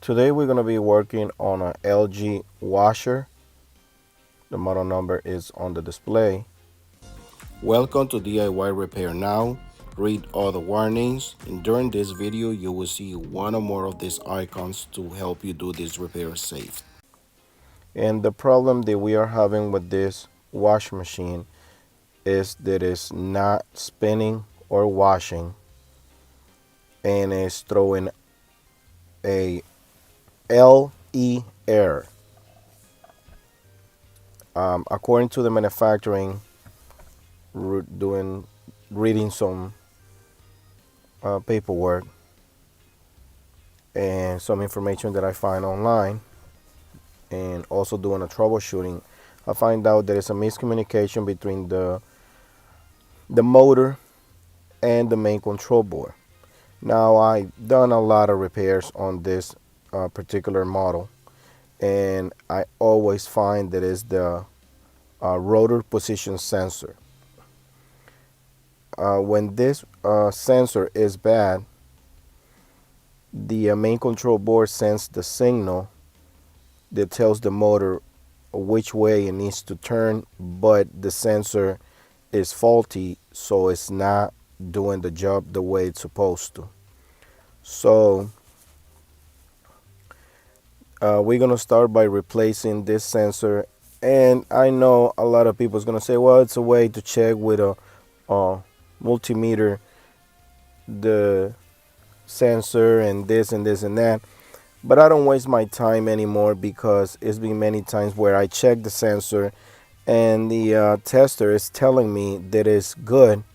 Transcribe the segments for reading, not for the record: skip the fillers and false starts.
Today we're going to be working on an LG washer. The model number is on the display. Welcome to DIY Repair Now. Read all the warnings, and during this video you will see one or more of these icons to help you do this repair safe. And the problem that we are having with this wash machine is that it's not spinning or washing, and it's throwing a LE error. According to the manufacturing, reading some paperwork and some information that I find online, and also doing a troubleshooting, I find out there is a miscommunication between the motor and the main control board. Now, I've done a lot of repairs on this particular model, and I always find that it's the rotor position sensor. When this sensor is bad, the main control board sends the signal that tells the motor which way it needs to turn, but the sensor is faulty, so it's not doing the job the way it's supposed to. So we're going to start by replacing this sensor. And I know a lot of people is going to say, well, it's a way to check with a multimeter the sensor and this and this and that. But I don't waste my time anymore, because it's been many times where I check the sensor and the tester is telling me that it's good,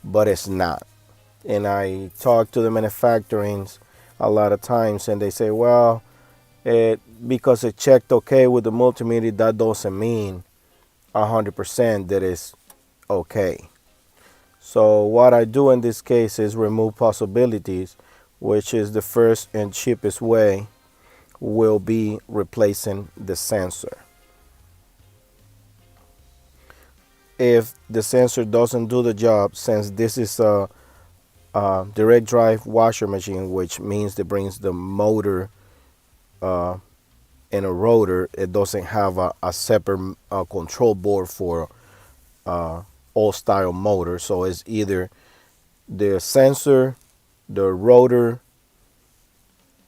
but it's not. And I talk to the manufacturers a lot of times, and they say, well, because it checked okay with the multimeter, that doesn't mean 100% that it's okay. So what I do in this case is remove possibilities, which is the first and cheapest way will be replacing the sensor. If the sensor doesn't do the job, since this is a direct drive washer machine, which means it brings the motor and a rotor, it doesn't have a separate control board for all style motor. So it's either the sensor, the rotor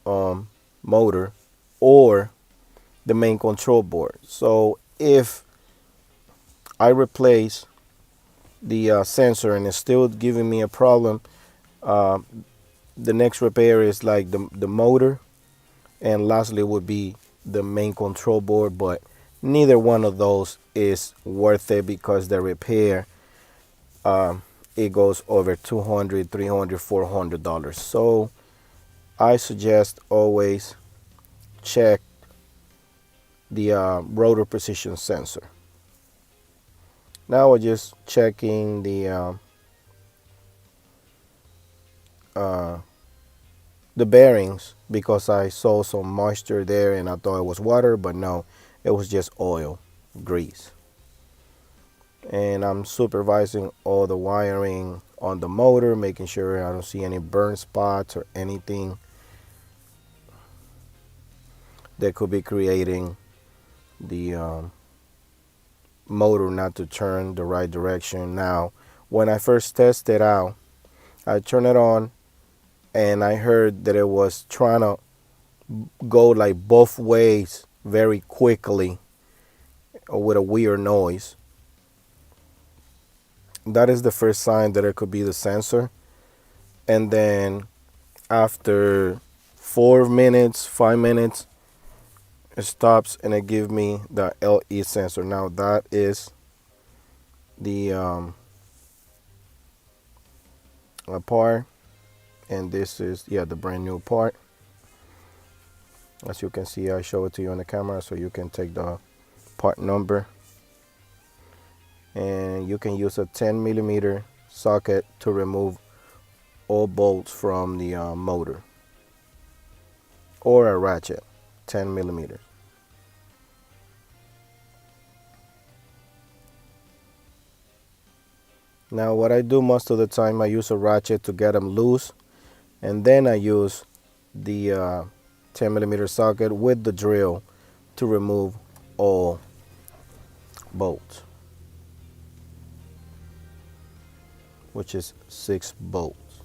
motor, or the main control board. So if I replace the sensor and it's still giving me a problem, the next repair is like the motor, and lastly would be the main control board. But neither one of those is worth it, because the repair it goes over $200, $300, $400. So I suggest always check the rotor position sensor. Now we're just checking the bearings, because I saw some moisture there and I thought it was water, but no, it was just oil, grease. And I'm supervising all the wiring on the motor, making sure I don't see any burn spots or anything that could be creating the motor not to turn the right direction. Now, when I first tested out, I turned it on and I heard that it was trying to go like both ways very quickly with a weird noise. That is the first sign that it could be the sensor. And then after 4 minutes, 5 minutes, it stops and it gives me the LE sensor. Now that is the part, and this is the brand new part. As you can see, I show it to you on the camera, so you can take the part number, and you can use a 10mm socket to remove all bolts from the motor, or a ratchet, 10mm. Now what I do most of the time, I use a ratchet to get them loose, and then I use the 10mm socket with the drill to remove all bolts, which is 6 bolts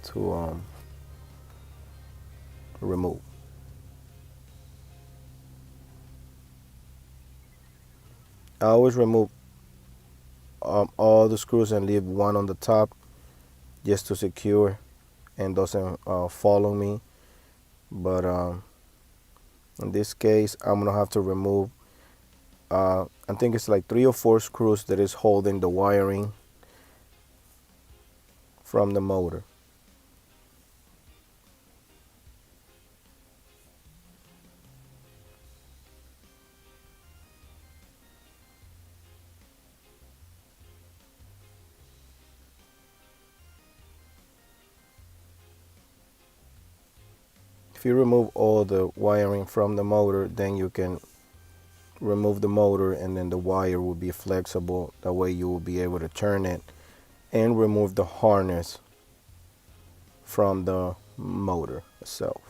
to remove. I always remove all the screws and leave one on the top just to secure and doesn't fall on me. But in this case, I'm gonna have to remove I think it's like 3 or 4 screws that is holding the wiring from the motor. If you remove all the wiring from the motor, then you can remove the motor, and then the wire will be flexible. That way you will be able to turn it and remove the harness from the motor itself.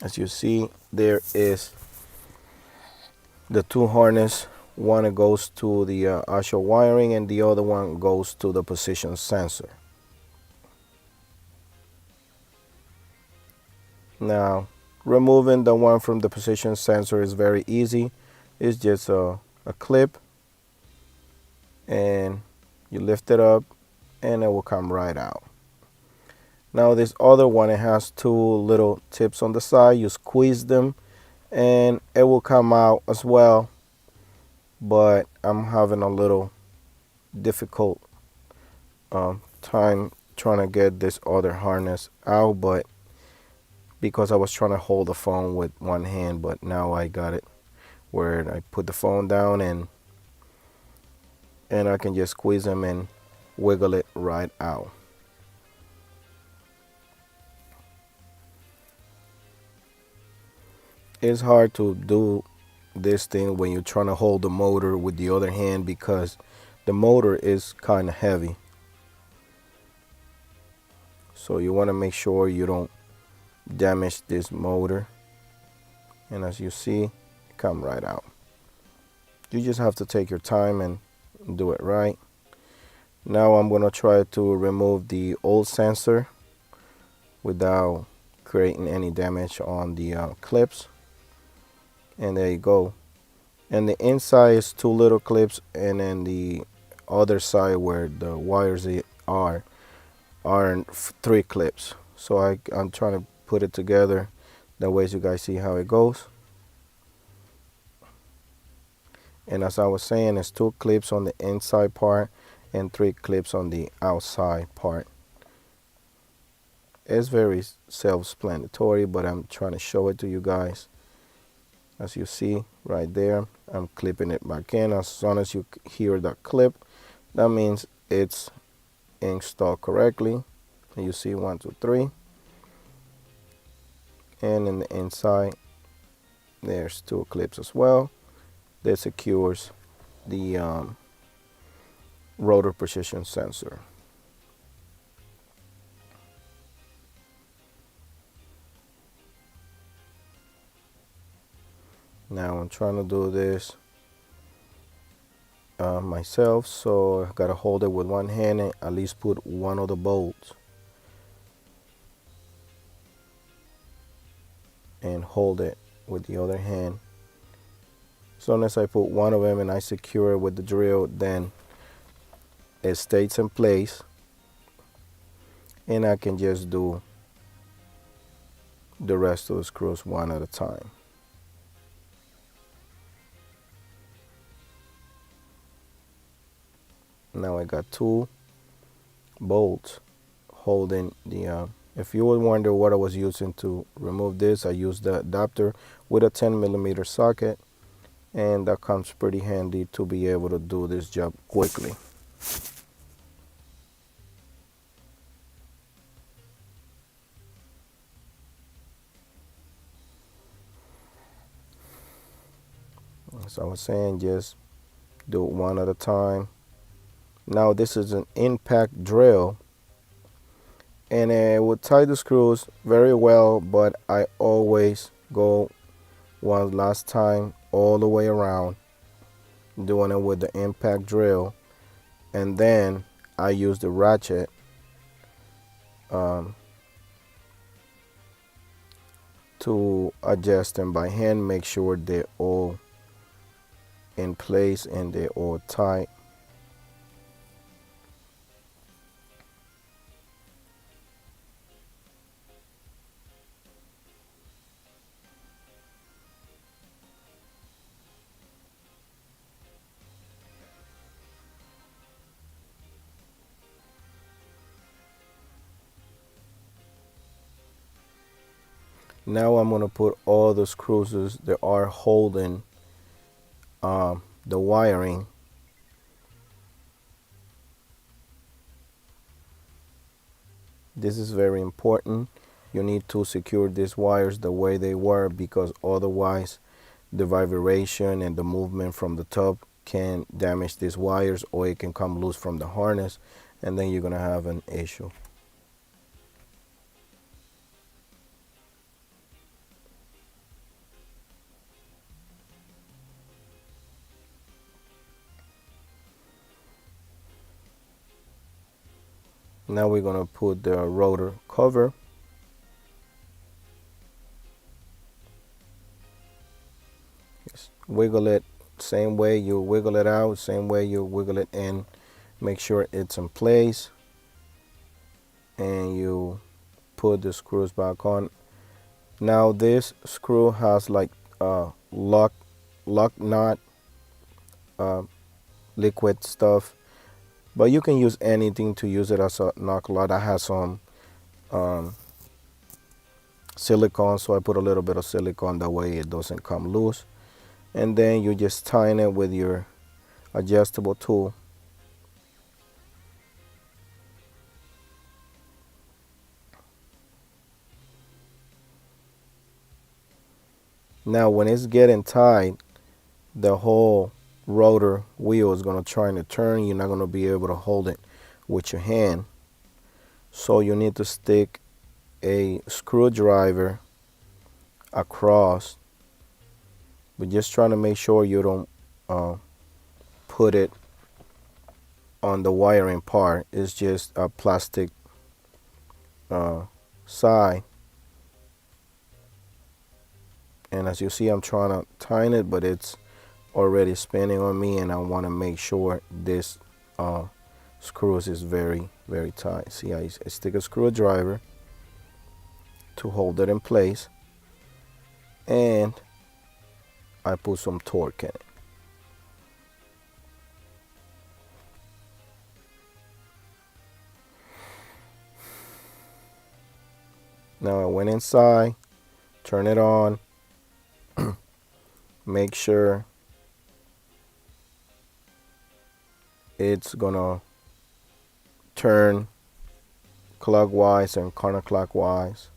As you see, there is the 2 harness. One goes to the actual wiring and the other one goes to the position sensor. Now, removing the one from the position sensor is very easy. It's just a clip, and you lift it up and it will come right out. Now this other one, it has 2 little tips on the side. You squeeze them and it will come out as well, but I'm having a little difficult time trying to get this other harness out, but because I was trying to hold the phone with one hand, but now I got it where I put the phone down and I can just squeeze them and wiggle it right out. It's hard to do this thing when you're trying to hold the motor with the other hand because the motor is kind of heavy. So you want to make sure you don't damage this motor. And as you see, it come right out. You just have to take your time and do it right. Now I'm going to try to remove the old sensor without creating any damage on the clips. And there you go. And the inside is 2 little clips, and then the other side where the wires are 3 clips. So I'm trying to put it together that way you guys see how it goes. And as I was saying, it's 2 clips on the inside part and 3 clips on the outside part. It's very self-explanatory, but I'm trying to show it to you guys. As you see right there, I'm clipping it back in. As soon as you hear that clip, that means it's installed correctly. And you see 1, 2, 3. And in the inside, there's 2 clips as well. That secures the rotor position sensor. Now I'm trying to do this myself, so I gotta hold it with one hand and at least put one of the bolts and hold it with the other hand. As soon as I put one of them and I secure it with the drill, then it stays in place and I can just do the rest of the screws one at a time. Now I got 2 bolts holding the if you would wonder what I was using to remove this, I used the adapter with a 10mm socket, and that comes pretty handy to be able to do this job quickly. As I was saying, just Do it one at a time. Now this is an impact drill, and it will tie the screws very well, but I always go one last time all the way around, doing it with the impact drill, and then I use the ratchet to adjust them by hand, make sure they're all in place and they're all tight. Now I'm going to put all the screws that are holding the wiring. This is very important. You need to secure these wires the way they were, because otherwise the vibration and the movement from the top can damage these wires, or it can come loose from the harness, and then you're going to have an issue. Now we're going to put the rotor cover. Just wiggle it same way you wiggle it out, same way you wiggle it in. Make sure it's in place, and you put the screws back on. Now this screw has like lock nut liquid stuff, but you can use anything to use it as a knock nut. I have some silicone, so I put a little bit of silicone, that way it doesn't come loose. And then you just tighten it with your adjustable tool. Now when it's getting tight, the whole rotor wheel is going to try to turn. You're not going to be able to hold it with your hand, so you need to stick a screwdriver across, but just trying to make sure you don't put it on the wiring part. It's just a plastic side, and as you see, I'm trying to tighten it, but it's already spinning on me, and I want to make sure this screws is very tight. See, I stick a screwdriver to hold it in place, and I put some torque in it. Now I went inside, turn it on, make sure it's gonna turn clockwise and counterclockwise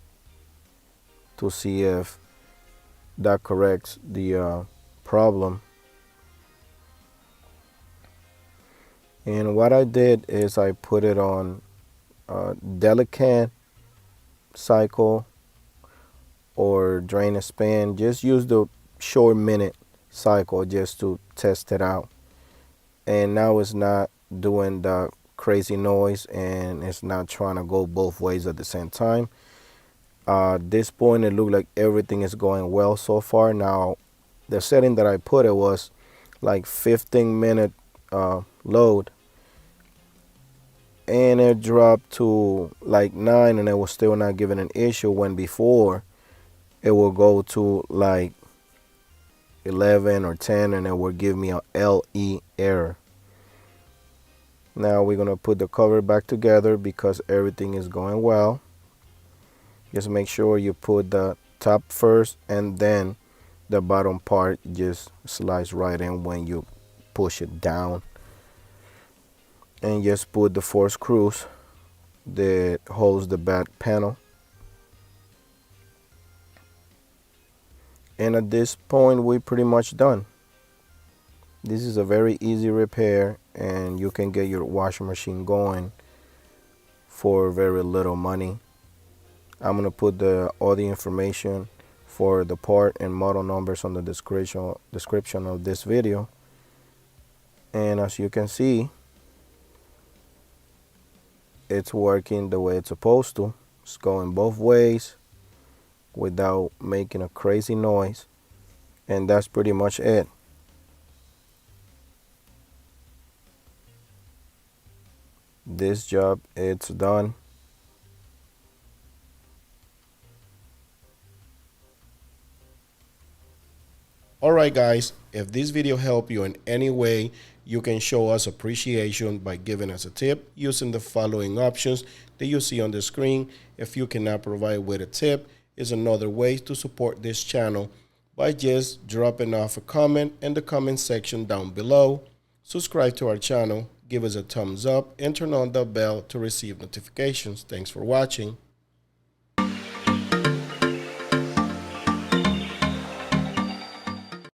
to see if that corrects the problem. And what I did is I put it on delicate cycle or drain and span. Just use the short minute cycle just to test it out. And now it's not doing the crazy noise, and it's not trying to go both ways at the same time. At this point, it looked like everything is going well so far. Now the setting that I put, it was like 15-minute load, and it dropped to like 9, and it was still not giving an issue, when before it will go to like 11 or 10, and it will give me a LE error. Now we're going to put the cover back together because everything is going well. Just make sure you put the top first, and then the bottom part just slides right in when you push it down. And just put the 4 screws that holds the back panel. And at this point, we're pretty much done. This is a very easy repair, and you can get your washing machine going for very little money. I'm gonna put all the information for the part and model numbers on the description of this video. And as you can see, it's working the way it's supposed to. It's going both ways without making a crazy noise, and that's pretty much it. This job, it's done. Alright guys, if this video helped you in any way, you can show us appreciation by giving us a tip using the following options that you see on the screen. If you cannot provide with a tip, is another way to support this channel by just dropping off a comment in the comment section down below. Subscribe to our channel, give us a thumbs up, and turn on the bell to receive notifications. Thanks for watching.